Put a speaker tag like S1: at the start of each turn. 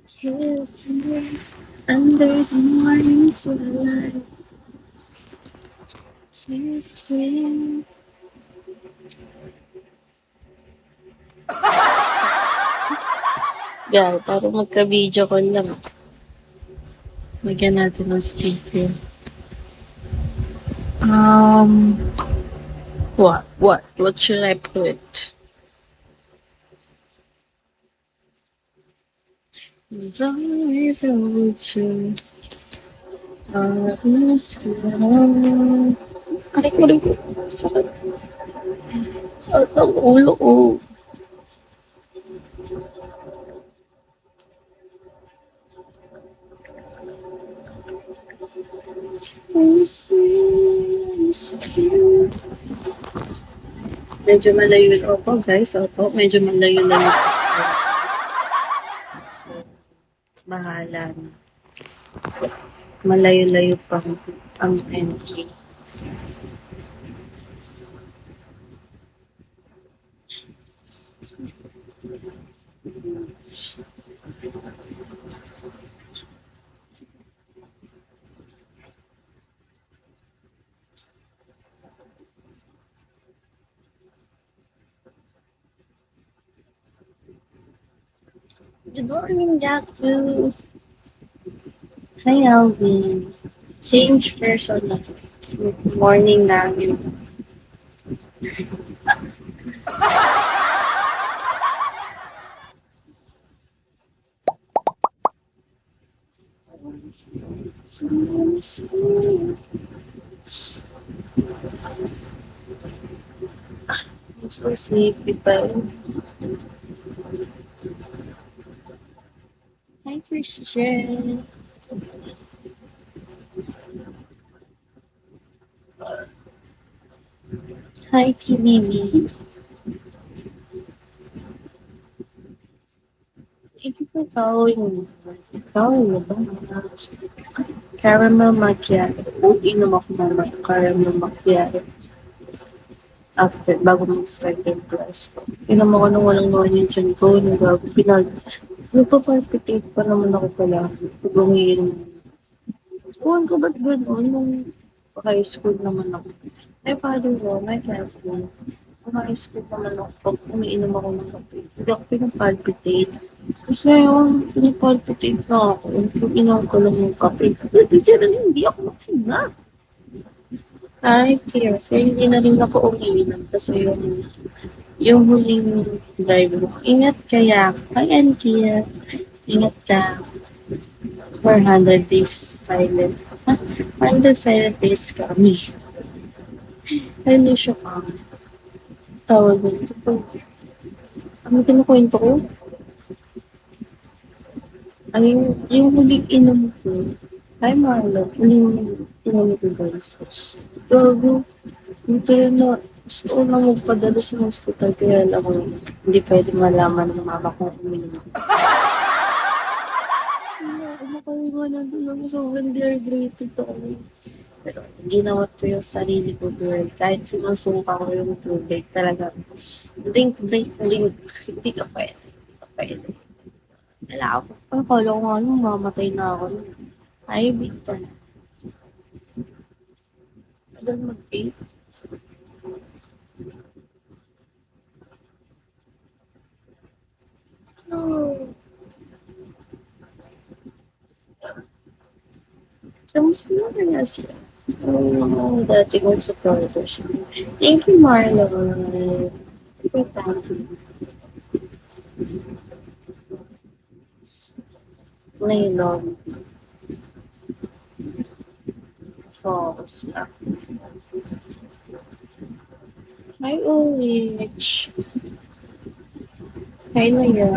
S1: Kiss me under the morning twilight. Kiss me. Yeah, para magka-video call lang. Lagyan natin ng speaker. What should I put? As always I would you. Aray ko rin. Sakit. Sakit ang ulo ko. Medyo malayo. Opo, guys. Opo, medyo malayo lang. So, bahala na. Malayo-layo pa ang MK. Good morning, Doctor. Hi, Alvin. Change person na. Good morning namin. I'm so sleepy pa. Hi, Christian. Hi, TBB. Thank you for following me. Following mo ba? Caramel macchiato. Inom ako naman caramel macchiato. After, bago mag-start yung class ko. Inom ako nung walang naman yung tiyan ko. Nagpa-palpitate pa naman ako pala. Pag umiinom. Ewan ko ba't gano'n nung high school naman ako. My father ko, my careful. Nung high school naman ako, pag umiinom ako ng kape, hindi ako pinapalpitate. Kasi ngayon, pinapalpitate na ako. Yung inom ko lang yung kape. Hindi ako makina. Ay, tears. Kaya hindi na rin ako umiinom. Kasi yung huling live mo. Ingat kaya. Hi, Ankia. Ingat ka. 400 days silent. 400 silent days kami. Ay, hindi siya ka. Tawag mo ito po. Ano kinukwento ko? Ay, yung huling inom ko. Ay, Marlon. Huling inom ko, guys. Gago. Ito na. Gusto ko na magpadala sa hospital. Kaya lang ako hindi pwede malaman ng mama kung uminom. Kumakawa na doon ako. Sobrang dehydrated ako. Pero ginawa ko yung sarili ko, girl. Kahit sinusuka ko yung tubig, talaga. Drink. Hindi ka pwede. Hindi ka pwede. Wala ako. Akala ko nga nung mamatay na ako. Ay, Victor. Tagal mag-vape. No. Kamusta na kaya siya? Oh, dati kong supporters. Thank you, Marlon. Thank you. Ngayon, falls na. Hi, Ulrich. Hi, Naya.